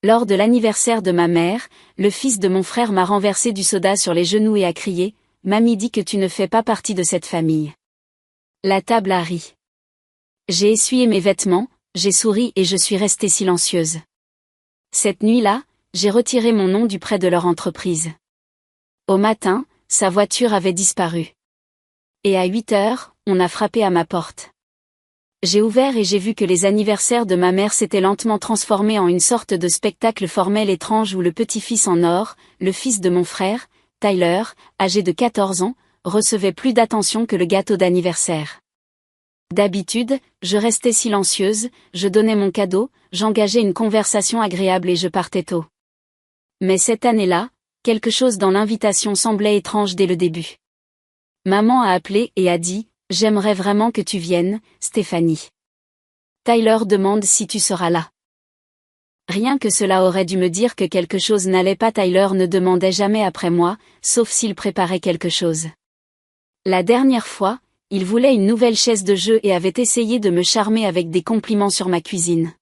Lors de l'anniversaire de ma mère, le fils de mon frère m'a renversé du soda sur les genoux et a crié « Mamie dit que tu ne fais pas partie de cette famille ». La table a ri. J'ai essuyé mes vêtements, j'ai souri et je suis restée silencieuse. Cette nuit-là, j'ai retiré mon nom du prêt de leur entreprise. Au matin, sa voiture avait disparu. Et à 8 heures, on a frappé à ma porte. J'ai ouvert et j'ai vu que les anniversaires de ma mère s'étaient lentement transformés en une sorte de spectacle formel étrange où le petit-fils en or, le fils de mon frère, Tyler, âgé de 14 ans, recevait plus d'attention que le gâteau d'anniversaire. D'habitude, je restais silencieuse, je donnais mon cadeau, j'engageais une conversation agréable et je partais tôt. Mais cette année-là, quelque chose dans l'invitation semblait étrange dès le début. Maman a appelé et a dit « J'aimerais vraiment que tu viennes, Stéphanie. Tyler demande si tu seras là. » Rien que cela aurait dû me dire que quelque chose n'allait pas. Tyler ne demandait jamais après moi, sauf s'il préparait quelque chose. La dernière fois, il voulait une nouvelle chaise de jeu et avait essayé de me charmer avec des compliments sur ma cuisine.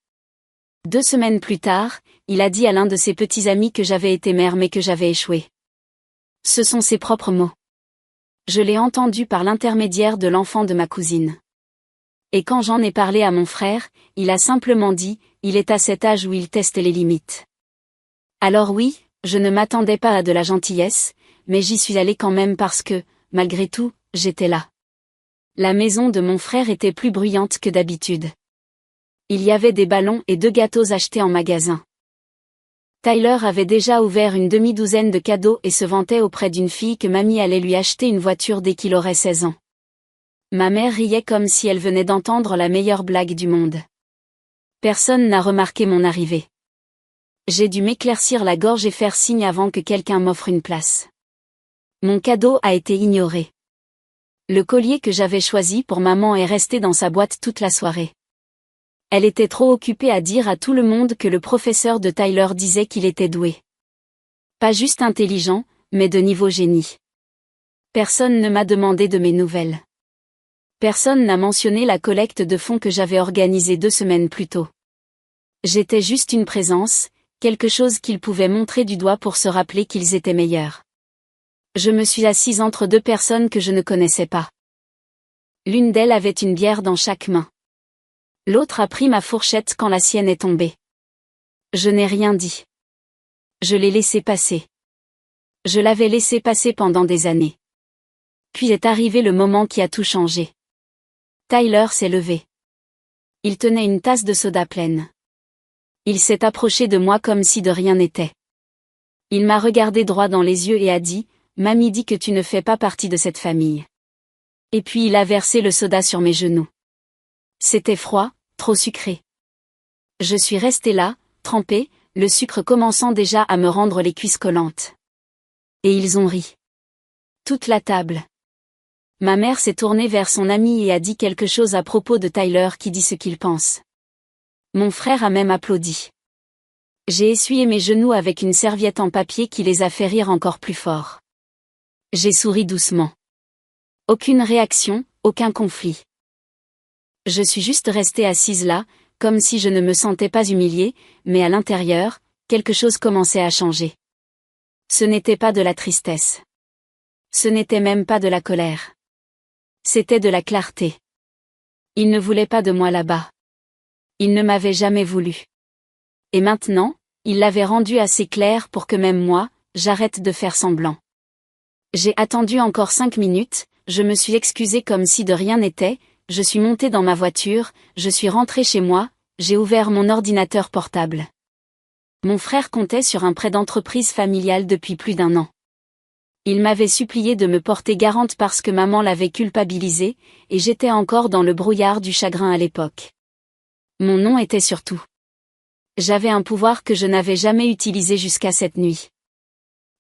2 semaines plus tard, il a dit à l'un de ses petits amis que j'avais été mère mais que j'avais échoué. Ce sont ses propres mots. Je l'ai entendu par l'intermédiaire de l'enfant de ma cousine. Et quand j'en ai parlé à mon frère, il a simplement dit, il est à cet âge où il teste les limites. Alors oui, je ne m'attendais pas à de la gentillesse, mais j'y suis allée quand même parce que, malgré tout, j'étais là. La maison de mon frère était plus bruyante que d'habitude. Il y avait des ballons et 2 gâteaux achetés en magasin. Tyler avait déjà ouvert une demi-douzaine de cadeaux et se vantait auprès d'une fille que mamie allait lui acheter une voiture dès qu'il aurait 16 ans. Ma mère riait comme si elle venait d'entendre la meilleure blague du monde. Personne n'a remarqué mon arrivée. J'ai dû m'éclaircir la gorge et faire signe avant que quelqu'un m'offre une place. Mon cadeau a été ignoré. Le collier que j'avais choisi pour maman est resté dans sa boîte toute la soirée. Elle était trop occupée à dire à tout le monde que le professeur de Tyler disait qu'il était doué. Pas juste intelligent, mais de niveau génie. Personne ne m'a demandé de mes nouvelles. Personne n'a mentionné la collecte de fonds que j'avais organisée 2 semaines plus tôt. J'étais juste une présence, quelque chose qu'ils pouvaient montrer du doigt pour se rappeler qu'ils étaient meilleurs. Je me suis assise entre 2 personnes que je ne connaissais pas. L'une d'elles avait une bière dans chaque main. L'autre a pris ma fourchette quand la sienne est tombée. Je n'ai rien dit. Je l'ai laissé passer. Je l'avais laissé passer pendant des années. Puis est arrivé le moment qui a tout changé. Tyler s'est levé. Il tenait une tasse de soda pleine. Il s'est approché de moi comme si de rien n'était. Il m'a regardé droit dans les yeux et a dit « Mamie dit que tu ne fais pas partie de cette famille. » Et puis il a versé le soda sur mes genoux. C'était froid, trop sucré. Je suis restée là, trempée, le sucre commençant déjà à me rendre les cuisses collantes. Et ils ont ri. Toute la table. Ma mère s'est tournée vers son ami et a dit quelque chose à propos de Tyler qui dit ce qu'il pense. Mon frère a même applaudi. J'ai essuyé mes genoux avec une serviette en papier qui les a fait rire encore plus fort. J'ai souri doucement. Aucune réaction, aucun conflit. Je suis juste restée assise là, comme si je ne me sentais pas humiliée, mais à l'intérieur, quelque chose commençait à changer. Ce n'était pas de la tristesse. Ce n'était même pas de la colère. C'était de la clarté. Il ne voulait pas de moi là-bas. Il ne m'avait jamais voulu. Et maintenant, il l'avait rendu assez clair pour que même moi, j'arrête de faire semblant. J'ai attendu encore 5 minutes, je me suis excusée comme si de rien n'était, je suis montée dans ma voiture, je suis rentrée chez moi, j'ai ouvert mon ordinateur portable. Mon frère comptait sur un prêt d'entreprise familiale depuis plus d'1 an. Il m'avait supplié de me porter garante parce que maman l'avait culpabilisé, et j'étais encore dans le brouillard du chagrin à l'époque. Mon nom était sur tout. J'avais un pouvoir que je n'avais jamais utilisé jusqu'à cette nuit.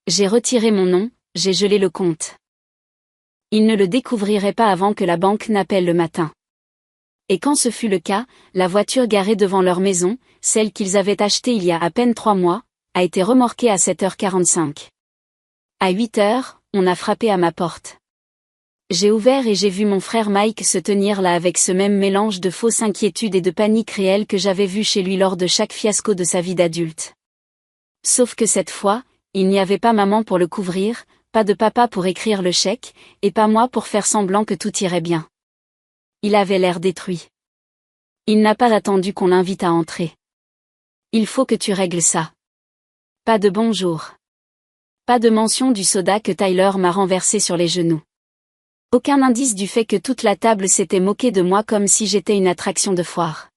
J'ai retiré mon nom, j'ai gelé le compte. Ils ne le découvriraient pas avant que la banque n'appelle le matin. Et quand ce fut le cas, la voiture garée devant leur maison, celle qu'ils avaient achetée il y a à peine 3 mois, a été remorquée à 7h45. À 8h, on a frappé à ma porte. J'ai ouvert et j'ai vu mon frère Mike se tenir là avec ce même mélange de fausse inquiétude et de panique réelle que j'avais vu chez lui lors de chaque fiasco de sa vie d'adulte. Sauf que cette fois, il n'y avait pas maman pour le couvrir, pas de papa pour écrire le chèque, et pas moi pour faire semblant que tout irait bien. Il avait l'air détruit. Il n'a pas attendu qu'on l'invite à entrer. Il faut que tu règles ça. Pas de bonjour. Pas de mention du soda que Tyler m'a renversé sur les genoux. Aucun indice du fait que toute la table s'était moquée de moi comme si j'étais une attraction de foire.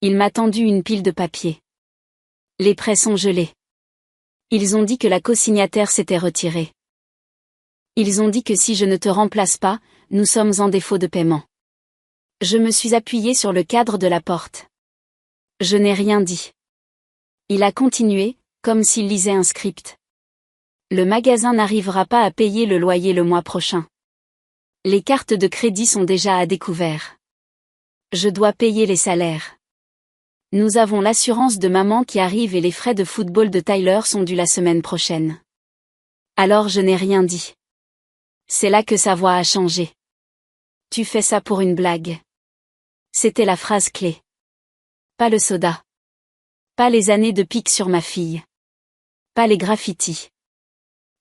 Il m'a tendu une pile de papier. Les prêts sont gelés. Ils ont dit que la co-signataire s'était retirée. Ils ont dit que si je ne te remplace pas, nous sommes en défaut de paiement. Je me suis appuyé sur le cadre de la porte. Je n'ai rien dit. Il a continué, comme s'il lisait un script. Le magasin n'arrivera pas à payer le loyer le mois prochain. Les cartes de crédit sont déjà à découvert. Je dois payer les salaires. Nous avons l'assurance de maman qui arrive et les frais de football de Tyler sont dus la semaine prochaine. Alors je n'ai rien dit. C'est là que sa voix a changé. Tu fais ça pour une blague. C'était la phrase clé. Pas le soda. Pas les années de pique sur ma fille. Pas les graffitis.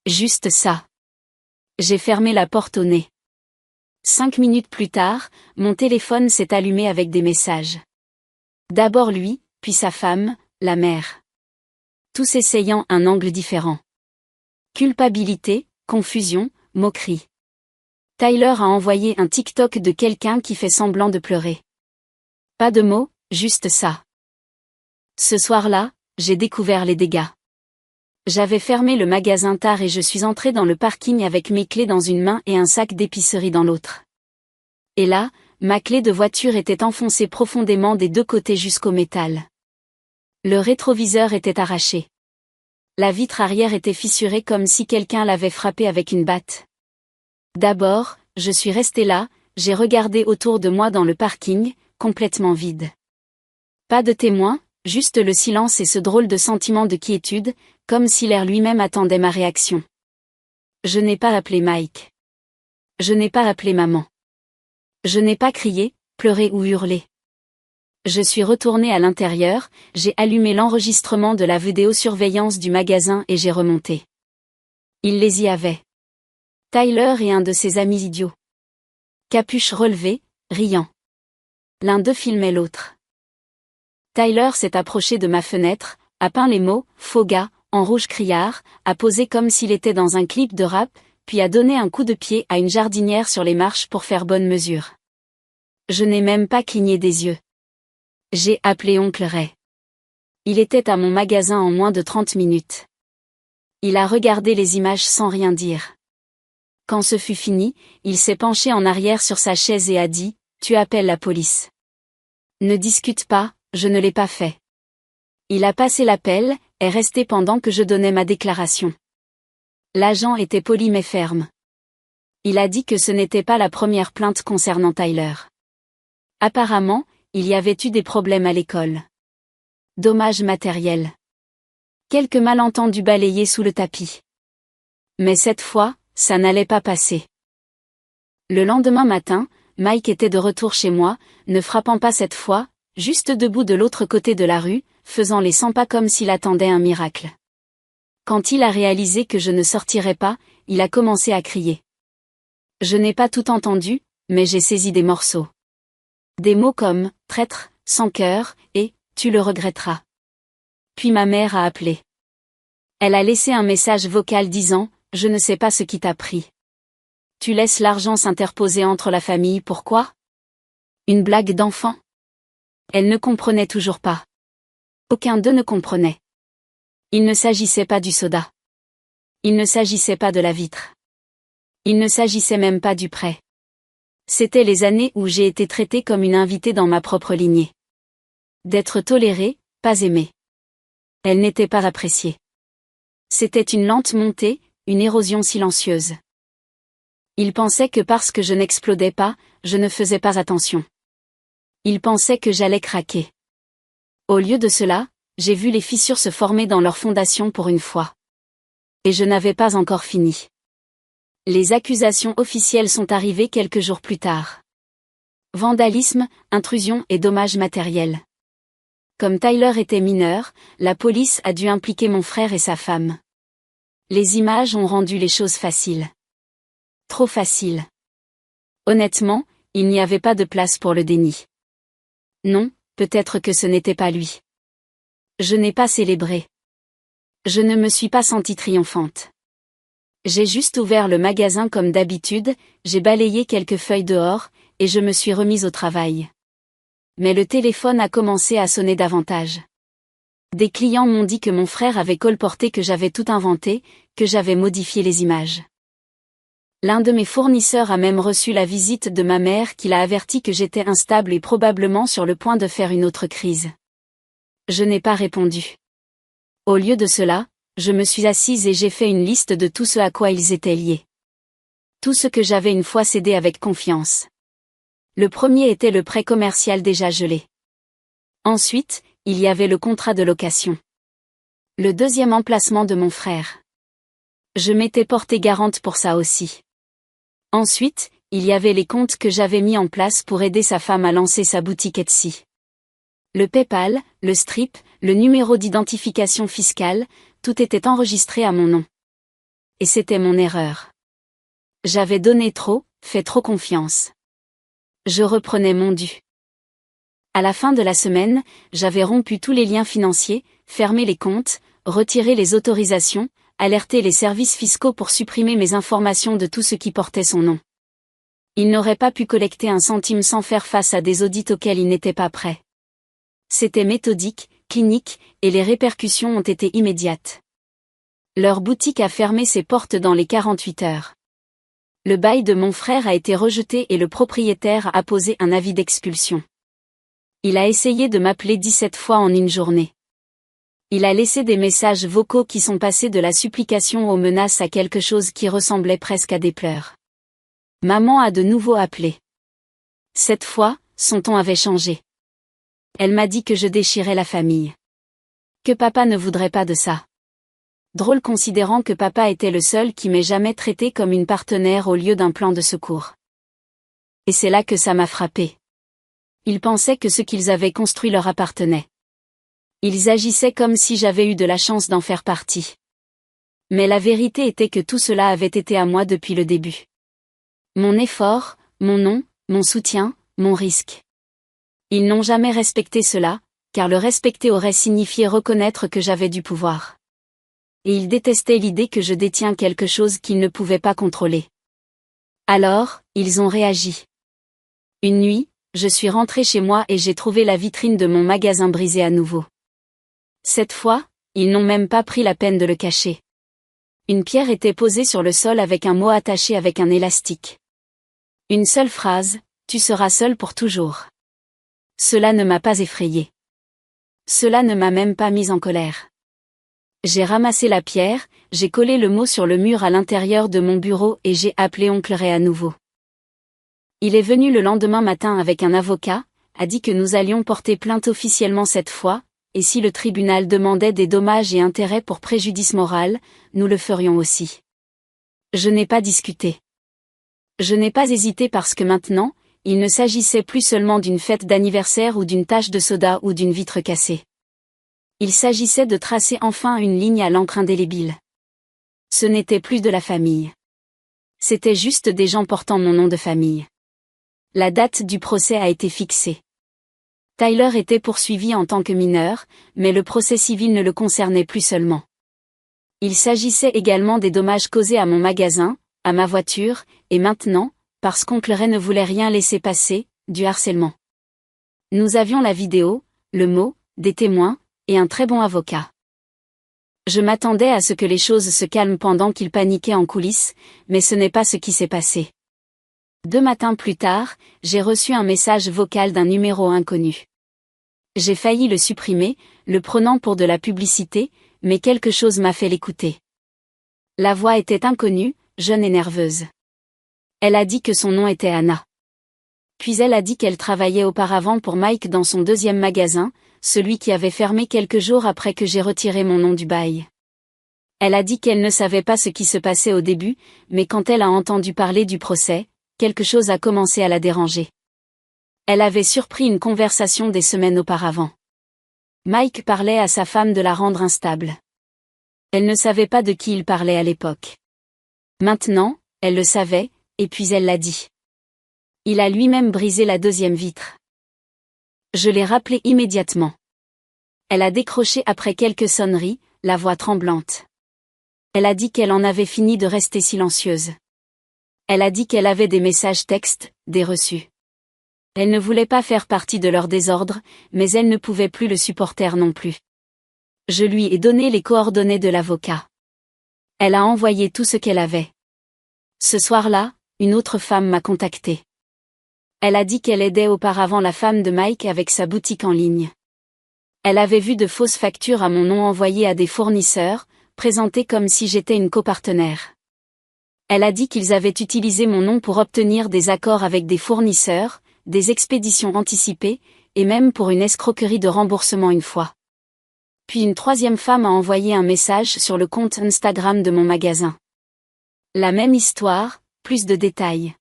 Juste ça. J'ai fermé la porte au nez. 5 minutes plus tard, mon téléphone s'est allumé avec des messages. D'abord lui, puis sa femme, la mère. Tous essayant un angle différent. Culpabilité, confusion, moquerie. Tyler a envoyé un TikTok de quelqu'un qui fait semblant de pleurer. Pas de mots, juste ça. Ce soir-là, j'ai découvert les dégâts. J'avais fermé le magasin tard et je suis entré dans le parking avec mes clés dans une main et un sac d'épicerie dans l'autre. Et là, ma clé de voiture était enfoncée profondément des deux côtés jusqu'au métal. Le rétroviseur était arraché. La vitre arrière était fissurée comme si quelqu'un l'avait frappée avec une batte. D'abord, je suis resté là, j'ai regardé autour de moi dans le parking, complètement vide. Pas de témoin, juste le silence et ce drôle de sentiment de quiétude, comme si l'air lui-même attendait ma réaction. Je n'ai pas appelé Mike. Je n'ai pas appelé maman. Je n'ai pas crié, pleuré ou hurlé. Je suis retourné à l'intérieur, j'ai allumé l'enregistrement de la vidéosurveillance du magasin et j'ai remonté. Il les y avait. Tyler et un de ses amis idiots. Capuche relevée, riant. L'un d'eux filmait l'autre. Tyler s'est approché de ma fenêtre, a peint les mots « faux gars » en rouge criard, a posé comme s'il était dans un clip de rap, puis a donné un coup de pied à une jardinière sur les marches pour faire bonne mesure. Je n'ai même pas cligné des yeux. J'ai appelé Oncle Ray. Il était à mon magasin en moins de 30 minutes. Il a regardé les images sans rien dire. Quand ce fut fini, il s'est penché en arrière sur sa chaise et a dit « Tu appelles la police. » Ne discute pas, je ne l'ai pas fait. Il a passé l'appel, est resté pendant que je donnais ma déclaration. L'agent était poli mais ferme. Il a dit que ce n'était pas la première plainte concernant Tyler. Apparemment, il y avait eu des problèmes à l'école. Dommages matériels. Quelques malentendus balayés sous le tapis. Mais cette fois, ça n'allait pas passer. Le lendemain matin, Mike était de retour chez moi, ne frappant pas cette fois, juste debout de l'autre côté de la rue, faisant les 100 pas comme s'il attendait un miracle. Quand il a réalisé que je ne sortirais pas, il a commencé à crier. Je n'ai pas tout entendu, mais j'ai saisi des morceaux. Des mots comme « traître »,« sans cœur » et « tu le regretteras ». Puis ma mère a appelé. Elle a laissé un message vocal disant « Je ne sais pas ce qui t'a pris. Tu laisses l'argent s'interposer entre la famille, pourquoi ? Une blague d'enfant ? » Elle ne comprenait toujours pas. Aucun d'eux ne comprenait. Il ne s'agissait pas du soda. Il ne s'agissait pas de la vitre. Il ne s'agissait même pas du prêt. C'était les années où j'ai été traitée comme une invitée dans ma propre lignée. D'être tolérée, pas aimée. Elle n'était pas appréciée. C'était une lente montée, une érosion silencieuse. Il pensait que parce que je n'explodais pas, je ne faisais pas attention. Il pensait que j'allais craquer. Au lieu de cela, j'ai vu les fissures se former dans leur fondation pour une fois. Et je n'avais pas encore fini. Les accusations officielles sont arrivées quelques jours plus tard. Vandalisme, intrusion et dommages matériels. Comme Tyler était mineur, la police a dû impliquer mon frère et sa femme. Les images ont rendu les choses faciles. Trop faciles. Honnêtement, il n'y avait pas de place pour le déni. Non, peut-être que ce n'était pas lui. Je n'ai pas célébré. Je ne me suis pas sentie triomphante. J'ai juste ouvert le magasin comme d'habitude, j'ai balayé quelques feuilles dehors, et je me suis remise au travail. Mais le téléphone a commencé à sonner davantage. Des clients m'ont dit que mon frère avait colporté, que j'avais tout inventé, que j'avais modifié les images. L'un de mes fournisseurs a même reçu la visite de ma mère qui l'a averti que j'étais instable et probablement sur le point de faire une autre crise. Je n'ai pas répondu. Au lieu de cela, je me suis assise et j'ai fait une liste de tout ce à quoi ils étaient liés. Tout ce que j'avais une fois cédé avec confiance. Le premier était le prêt commercial déjà gelé. Ensuite, il y avait le contrat de location. Le deuxième emplacement de mon frère. Je m'étais portée garante pour ça aussi. Ensuite, il y avait les comptes que j'avais mis en place pour aider sa femme à lancer sa boutique Etsy. Le PayPal, le Stripe, le numéro d'identification fiscale, tout était enregistré à mon nom. Et c'était mon erreur. J'avais donné trop, fait trop confiance. Je reprenais mon dû. À la fin de la semaine, j'avais rompu tous les liens financiers, fermé les comptes, retiré les autorisations, alerté les services fiscaux pour supprimer mes informations de tout ce qui portait son nom. Il n'aurait pas pu collecter un centime sans faire face à des audits auxquels il n'était pas prêt. C'était méthodique, clinique, et les répercussions ont été immédiates. Leur boutique a fermé ses portes dans les 48 heures. Le bail de mon frère a été rejeté et le propriétaire a posé un avis d'expulsion. Il a essayé de m'appeler 17 fois en une journée. Il a laissé des messages vocaux qui sont passés de la supplication aux menaces à quelque chose qui ressemblait presque à des pleurs. Maman a de nouveau appelé. Cette fois, son ton avait changé. Elle m'a dit que je déchirais la famille. Que papa ne voudrait pas de ça. Drôle considérant que papa était le seul qui m'ait jamais traité comme une partenaire au lieu d'un plan de secours. Et c'est là que ça m'a frappé. Ils pensaient que ce qu'ils avaient construit leur appartenait. Ils agissaient comme si j'avais eu de la chance d'en faire partie. Mais la vérité était que tout cela avait été à moi depuis le début. Mon effort, mon nom, mon soutien, mon risque. Ils n'ont jamais respecté cela, car le respecter aurait signifié reconnaître que j'avais du pouvoir. Et ils détestaient l'idée que je détiens quelque chose qu'ils ne pouvaient pas contrôler. Alors, ils ont réagi. Une nuit, je suis rentrée chez moi et j'ai trouvé la vitrine de mon magasin brisée à nouveau. Cette fois, ils n'ont même pas pris la peine de le cacher. Une pierre était posée sur le sol avec un mot attaché avec un élastique. Une seule phrase, tu seras seul pour toujours. Cela ne m'a pas effrayée. Cela ne m'a même pas mise en colère. J'ai ramassé la pierre, j'ai collé le mot sur le mur à l'intérieur de mon bureau et j'ai appelé oncle Ray à nouveau. Il est venu le lendemain matin avec un avocat, a dit que nous allions porter plainte officiellement cette fois, et si le tribunal demandait des dommages et intérêts pour préjudice moral, nous le ferions aussi. Je n'ai pas discuté. Je n'ai pas hésité parce que maintenant, il ne s'agissait plus seulement d'une fête d'anniversaire ou d'une tache de soda ou d'une vitre cassée. Il s'agissait de tracer enfin une ligne à l'encre indélébile. Ce n'était plus de la famille. C'était juste des gens portant mon nom de famille. La date du procès a été fixée. Tyler était poursuivi en tant que mineur, mais le procès civil ne le concernait plus seulement. Il s'agissait également des dommages causés à mon magasin, à ma voiture, et maintenant, parce qu'oncle Ray ne voulait rien laisser passer, du harcèlement. Nous avions la vidéo, le mot, des témoins, et un très bon avocat. Je m'attendais à ce que les choses se calment pendant qu'il paniquait en coulisses, mais ce n'est pas ce qui s'est passé. 2 matins plus tard, j'ai reçu un message vocal d'un numéro inconnu. J'ai failli le supprimer, le prenant pour de la publicité, mais quelque chose m'a fait l'écouter. La voix était inconnue, jeune et nerveuse. Elle a dit que son nom était Anna. Puis elle a dit qu'elle travaillait auparavant pour Mike dans son deuxième magasin, celui qui avait fermé quelques jours après que j'ai retiré mon nom du bail. Elle a dit qu'elle ne savait pas ce qui se passait au début, mais quand elle a entendu parler du procès, quelque chose a commencé à la déranger. Elle avait surpris une conversation des semaines auparavant. Mike parlait à sa femme de la rendre instable. Elle ne savait pas de qui il parlait à l'époque. Maintenant, elle le savait, et puis elle l'a dit. Il a lui-même brisé la deuxième vitre. Je l'ai rappelé immédiatement. Elle a décroché après quelques sonneries, la voix tremblante. Elle a dit qu'elle en avait fini de rester silencieuse. Elle a dit qu'elle avait des messages textes, des reçus. Elle ne voulait pas faire partie de leur désordre, mais elle ne pouvait plus le supporter non plus. Je lui ai donné les coordonnées de l'avocat. Elle a envoyé tout ce qu'elle avait. Ce soir-là, une autre femme m'a contactée. Elle a dit qu'elle aidait auparavant la femme de Mike avec sa boutique en ligne. Elle avait vu de fausses factures à mon nom envoyées à des fournisseurs, présentées comme si j'étais une copartenaire. Elle a dit qu'ils avaient utilisé mon nom pour obtenir des accords avec des fournisseurs, des expéditions anticipées, et même pour une escroquerie de remboursement une fois. Puis une troisième femme a envoyé un message sur le compte Instagram de mon magasin. La même histoire, plus de détails.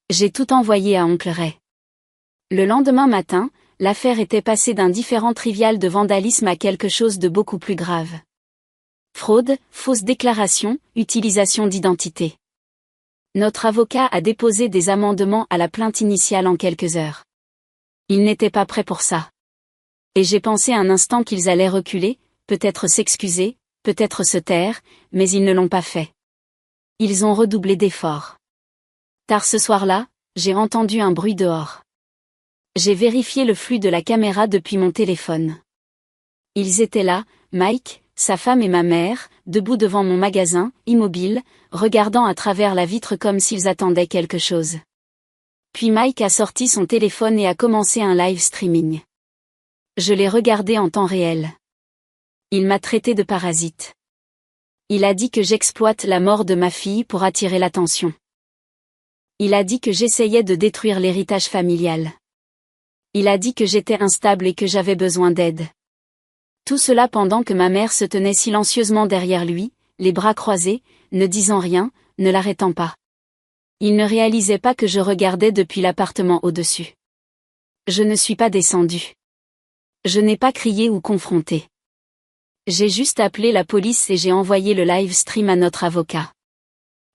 J'ai tout envoyé à Oncle Ray. Le lendemain matin, l'affaire était passée d'un différend trivial de vandalisme à quelque chose de beaucoup plus grave. Fraude, fausse déclaration, utilisation d'identité. Notre avocat a déposé des amendements à la plainte initiale en quelques heures. Il n'était pas prêt pour ça. Et j'ai pensé un instant qu'ils allaient reculer, peut-être s'excuser, peut-être se taire, mais ils ne l'ont pas fait. Ils ont redoublé d'efforts. Tard ce soir-là, j'ai entendu un bruit dehors. J'ai vérifié le flux de la caméra depuis mon téléphone. Ils étaient là, Mike, sa femme et ma mère, debout devant mon magasin, immobile, regardant à travers la vitre comme s'ils attendaient quelque chose. Puis Mike a sorti son téléphone et a commencé un live streaming. Je l'ai regardé en temps réel. Il m'a traité de parasite. Il a dit que j'exploite la mort de ma fille pour attirer l'attention. Il a dit que j'essayais de détruire l'héritage familial. Il a dit que j'étais instable et que j'avais besoin d'aide. Tout cela pendant que ma mère se tenait silencieusement derrière lui, les bras croisés, ne disant rien, ne l'arrêtant pas. Il ne réalisait pas que je regardais depuis l'appartement au-dessus. Je ne suis pas descendue. Je n'ai pas crié ou confronté. J'ai juste appelé la police et j'ai envoyé le live stream à notre avocat.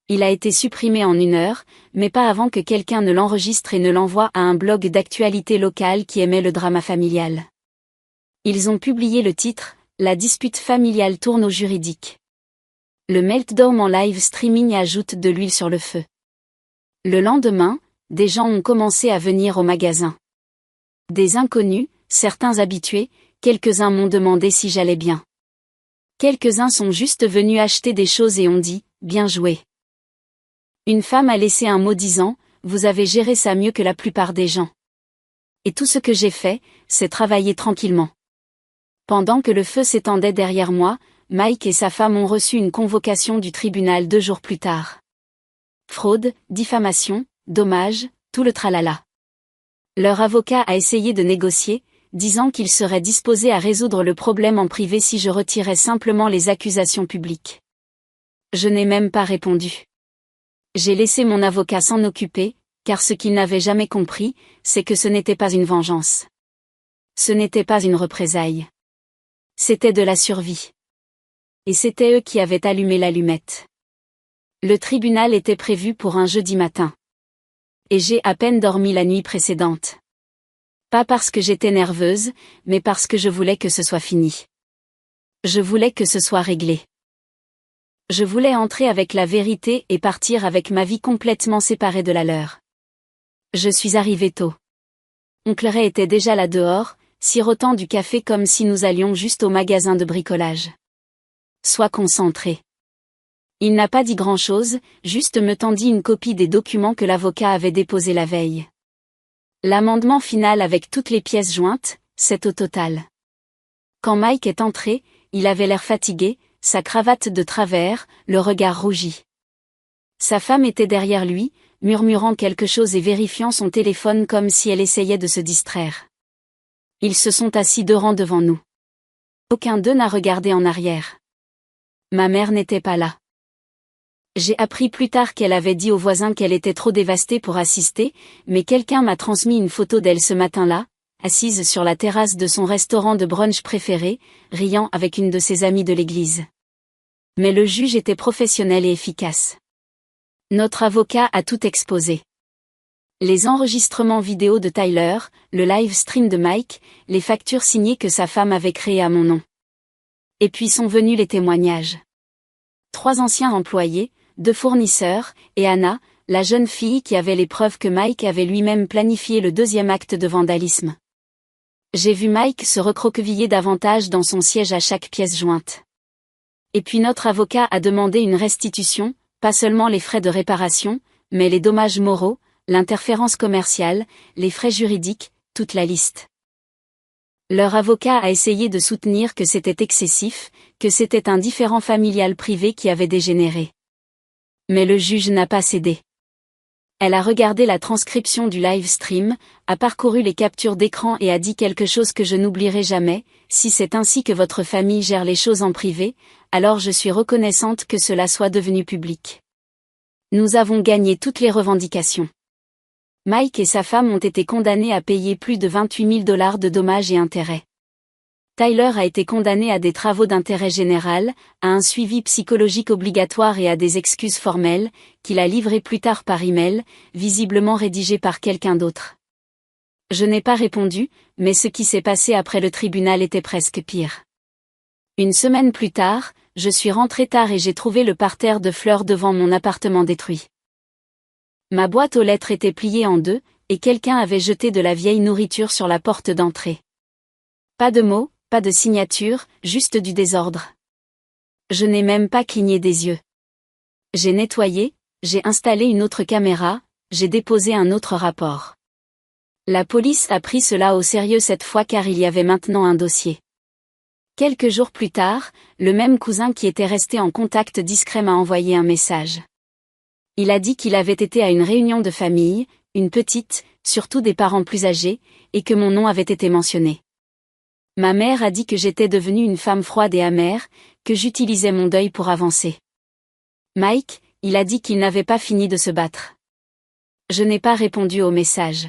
Il a été supprimé en 1 heure, mais pas avant que quelqu'un ne l'enregistre et ne l'envoie à un blog d'actualité locale qui aimait le drama familial. Ils ont publié le titre « La dispute familiale tourne au juridique ». Le meltdown en live streaming ajoute de l'huile sur le feu. Le lendemain, des gens ont commencé à venir au magasin. Des inconnus, certains habitués, quelques-uns m'ont demandé si j'allais bien. Quelques-uns sont juste venus acheter des choses et ont dit « bien joué ». Une femme a laissé un mot disant « vous avez géré ça mieux que la plupart des gens ». Et tout ce que j'ai fait, c'est travailler tranquillement. Pendant que le feu s'étendait derrière moi, Mike et sa femme ont reçu une convocation du tribunal 2 jours plus tard. Fraude, diffamation, dommages, tout le tralala. Leur avocat a essayé de négocier, disant qu'il serait disposé à résoudre le problème en privé si je retirais simplement les accusations publiques. Je n'ai même pas répondu. J'ai laissé mon avocat s'en occuper, car ce qu'il n'avait jamais compris, c'est que ce n'était pas une vengeance. Ce n'était pas une représaille. C'était de la survie. Et c'était eux qui avaient allumé l'allumette. Le tribunal était prévu pour un jeudi matin. Et j'ai à peine dormi la nuit précédente. Pas parce que j'étais nerveuse, mais parce que je voulais que ce soit fini. Je voulais que ce soit réglé. Je voulais entrer avec la vérité et partir avec ma vie complètement séparée de la leur. Je suis arrivée tôt. Oncle Ray était déjà là dehors, sirotant du café comme si nous allions juste au magasin de bricolage. Sois concentré. Il n'a pas dit grand-chose, juste me tendit une copie des documents que l'avocat avait déposés la veille. L'amendement final avec toutes les pièces jointes, c'est au total. Quand Mike est entré, il avait l'air fatigué, sa cravate de travers, le regard rougi. Sa femme était derrière lui, murmurant quelque chose et vérifiant son téléphone comme si elle essayait de se distraire. Ils se sont assis 2 rangs devant nous. Aucun d'eux n'a regardé en arrière. Ma mère n'était pas là. J'ai appris plus tard qu'elle avait dit aux voisins qu'elle était trop dévastée pour assister, mais quelqu'un m'a transmis une photo d'elle ce matin-là, assise sur la terrasse de son restaurant de brunch préféré, riant avec une de ses amies de l'église. Mais le juge était professionnel et efficace. Notre avocat a tout exposé. Les enregistrements vidéo de Tyler, le live stream de Mike, les factures signées que sa femme avait créées à mon nom. Et puis sont venus les témoignages. 3 anciens employés, 2 fournisseurs, et Anna, la jeune fille qui avait les preuves que Mike avait lui-même planifié le 2e acte de vandalisme. J'ai vu Mike se recroqueviller davantage dans son siège à chaque pièce jointe. Et puis notre avocat a demandé une restitution, pas seulement les frais de réparation, mais les dommages moraux, l'interférence commerciale, les frais juridiques, toute la liste. Leur avocat a essayé de soutenir que c'était excessif, que c'était un différend familial privé qui avait dégénéré. Mais le juge n'a pas cédé. Elle a regardé la transcription du live stream, a parcouru les captures d'écran et a dit quelque chose que je n'oublierai jamais: si c'est ainsi que votre famille gère les choses en privé, alors je suis reconnaissante que cela soit devenu public. Nous avons gagné toutes les revendications. Mike et sa femme ont été condamnés à payer plus de 28 000 $ de dommages et intérêts. Tyler a été condamné à des travaux d'intérêt général, à un suivi psychologique obligatoire et à des excuses formelles, qu'il a livrées plus tard par email, visiblement rédigées par quelqu'un d'autre. Je n'ai pas répondu, mais ce qui s'est passé après le tribunal était presque pire. Une semaine plus tard, je suis rentrée tard et j'ai trouvé le parterre de fleurs devant mon appartement détruit. Ma boîte aux lettres était pliée en 2, et quelqu'un avait jeté de la vieille nourriture sur la porte d'entrée. Pas de mots, pas de signature, juste du désordre. Je n'ai même pas cligné des yeux. J'ai nettoyé, j'ai installé une autre caméra, j'ai déposé un autre rapport. La police a pris cela au sérieux cette fois car il y avait maintenant un dossier. Quelques jours plus tard, le même cousin qui était resté en contact discret m'a envoyé un message. Il a dit qu'il avait été à une réunion de famille, une petite, surtout des parents plus âgés, et que mon nom avait été mentionné. Ma mère a dit que j'étais devenue une femme froide et amère, que j'utilisais mon deuil pour avancer. Mike, il a dit qu'il n'avait pas fini de se battre. Je n'ai pas répondu au message.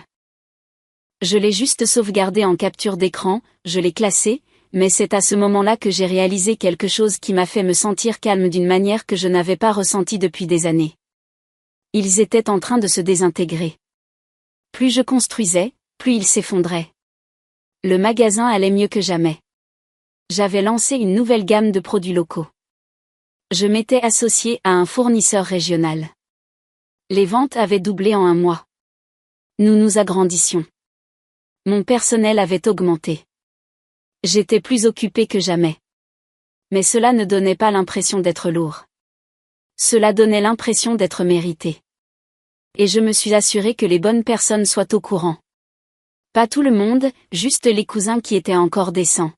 Je l'ai juste sauvegardé en capture d'écran, je l'ai classé, mais c'est à ce moment-là que j'ai réalisé quelque chose qui m'a fait me sentir calme d'une manière que je n'avais pas ressentie depuis des années. Ils étaient en train de se désintégrer. Plus je construisais, plus ils s'effondraient. Le magasin allait mieux que jamais. J'avais lancé une nouvelle gamme de produits locaux. Je m'étais associée à un fournisseur régional. Les ventes avaient doublé en un mois. Nous nous agrandissions. Mon personnel avait augmenté. J'étais plus occupée que jamais. Mais cela ne donnait pas l'impression d'être lourd. Cela donnait l'impression d'être mérité. Et je me suis assurée que les bonnes personnes soient au courant. Pas tout le monde, juste les cousins qui étaient encore décents.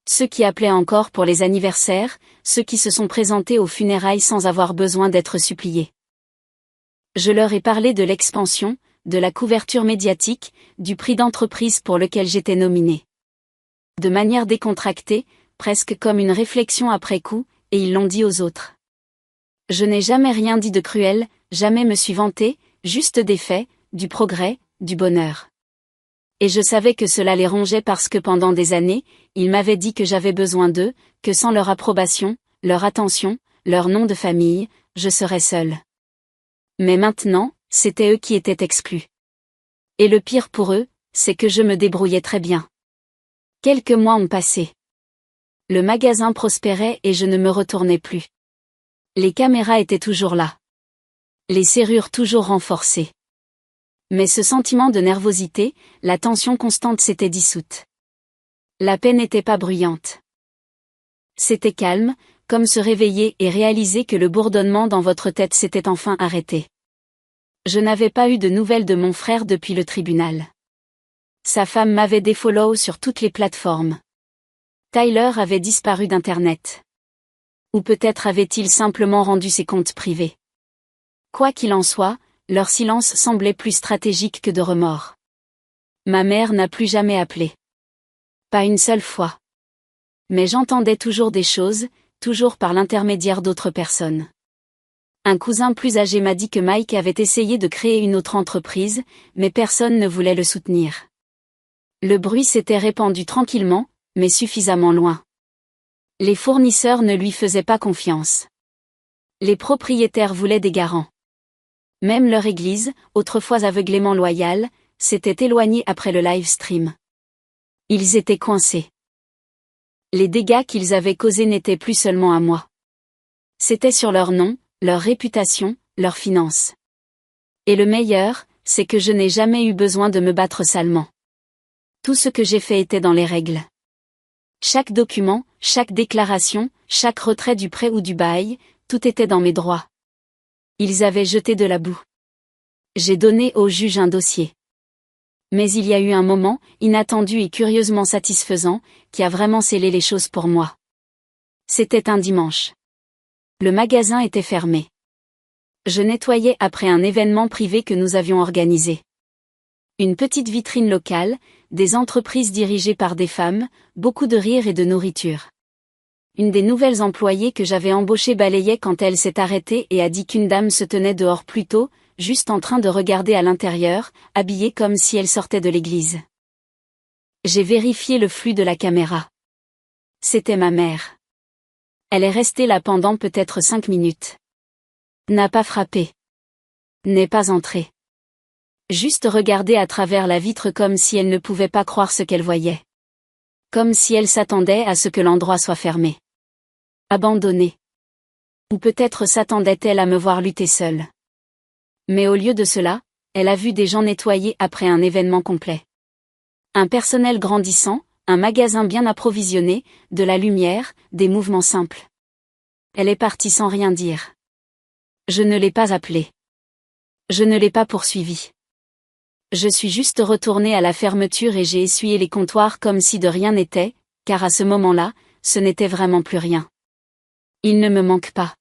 Ceux qui appelaient encore pour les anniversaires, ceux qui se sont présentés aux funérailles sans avoir besoin d'être suppliés. Je leur ai parlé de l'expansion, de la couverture médiatique, du prix d'entreprise pour lequel j'étais nominée. De manière décontractée, presque comme une réflexion après coup, et ils l'ont dit aux autres. Je n'ai jamais rien dit de cruel, jamais me suis vantée, juste des faits, du progrès, du bonheur. Et je savais que cela les rongeait parce que pendant des années, ils m'avaient dit que j'avais besoin d'eux, que sans leur approbation, leur attention, leur nom de famille, je serais seule. Mais maintenant, c'était eux qui étaient exclus. Et le pire pour eux, c'est que je me débrouillais très bien. Quelques mois ont passé. Le magasin prospérait et je ne me retournais plus. Les caméras étaient toujours là. Les serrures toujours renforcées. Mais ce sentiment de nervosité, la tension constante s'était dissoute. La paix n'était pas bruyante. C'était calme, comme se réveiller et réaliser que le bourdonnement dans votre tête s'était enfin arrêté. Je n'avais pas eu de nouvelles de mon frère depuis le tribunal. Sa femme m'avait défollow sur toutes les plateformes. Tyler avait disparu d'Internet. Ou peut-être avait-il simplement rendu ses comptes privés. Quoi qu'il en soit, leur silence semblait plus stratégique que de remords. Ma mère n'a plus jamais appelé. Pas une seule fois. Mais j'entendais toujours des choses, toujours par l'intermédiaire d'autres personnes. Un cousin plus âgé m'a dit que Mike avait essayé de créer une autre entreprise, mais personne ne voulait le soutenir. Le bruit s'était répandu tranquillement, mais suffisamment loin. Les fournisseurs ne lui faisaient pas confiance. Les propriétaires voulaient des garants. Même leur église, autrefois aveuglément loyale, s'était éloignée après le live stream. Ils étaient coincés. Les dégâts qu'ils avaient causés n'étaient plus seulement à moi. C'était sur leur nom, leur réputation, leurs finances. Et le meilleur, c'est que je n'ai jamais eu besoin de me battre salement. Tout ce que j'ai fait était dans les règles. Chaque document, chaque déclaration, chaque retrait du prêt ou du bail, tout était dans mes droits. Ils avaient jeté de la boue. J'ai donné au juge un dossier. Mais il y a eu un moment, inattendu et curieusement satisfaisant, qui a vraiment scellé les choses pour moi. C'était un dimanche. Le magasin était fermé. Je nettoyais après un événement privé que nous avions organisé. Une petite vitrine locale, des entreprises dirigées par des femmes, beaucoup de rire et de nourriture. Une des nouvelles employées que j'avais embauchée balayait quand elle s'est arrêtée et a dit qu'une dame se tenait dehors plus tôt, juste en train de regarder à l'intérieur, habillée comme si elle sortait de l'église. J'ai vérifié le flux de la caméra. C'était ma mère. Elle est restée là pendant peut-être 5 minutes. N'a pas frappé. N'est pas entrée. Juste regardé à travers la vitre comme si elle ne pouvait pas croire ce qu'elle voyait. Comme si elle s'attendait à ce que l'endroit soit fermé. Abandonné. Ou peut-être s'attendait-elle à me voir lutter seule. Mais au lieu de cela, elle a vu des gens nettoyer après un événement complet. Un personnel grandissant, un magasin bien approvisionné, de la lumière, des mouvements simples. Elle est partie sans rien dire. Je ne l'ai pas appelée. Je ne l'ai pas poursuivie. Je suis juste retournée à la fermeture et j'ai essuyé les comptoirs comme si de rien n'était, car à ce moment-là, ce n'était vraiment plus rien. Il ne me manque pas.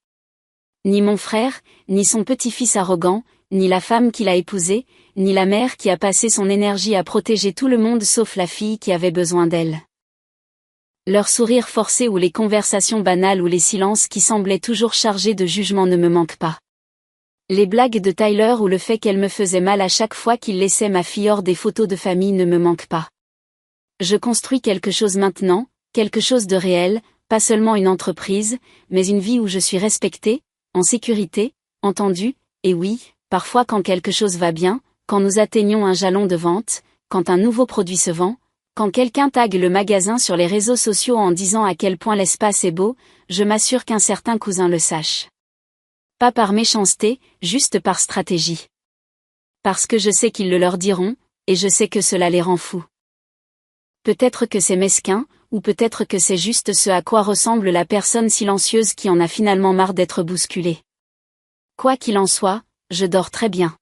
Ni mon frère, ni son petit-fils arrogant, ni la femme qu'il a épousée, ni la mère qui a passé son énergie à protéger tout le monde sauf la fille qui avait besoin d'elle. Leurs sourires forcés ou les conversations banales ou les silences qui semblaient toujours chargés de jugement ne me manquent pas. Les blagues de Tyler ou le fait qu'elle me faisait mal à chaque fois qu'il laissait ma fille hors des photos de famille ne me manquent pas. Je construis quelque chose maintenant, quelque chose de réel, pas seulement une entreprise, mais une vie où je suis respectée, en sécurité, entendue, et oui, parfois quand quelque chose va bien, quand nous atteignons un jalon de vente, quand un nouveau produit se vend, quand quelqu'un tague le magasin sur les réseaux sociaux en disant à quel point l'espace est beau, je m'assure qu'un certain cousin le sache. Pas par méchanceté, juste par stratégie. Parce que je sais qu'ils le leur diront, et je sais que cela les rend fous. Peut-être que c'est mesquin, ou peut-être que c'est juste ce à quoi ressemble la personne silencieuse qui en a finalement marre d'être bousculée. Quoi qu'il en soit, je dors très bien.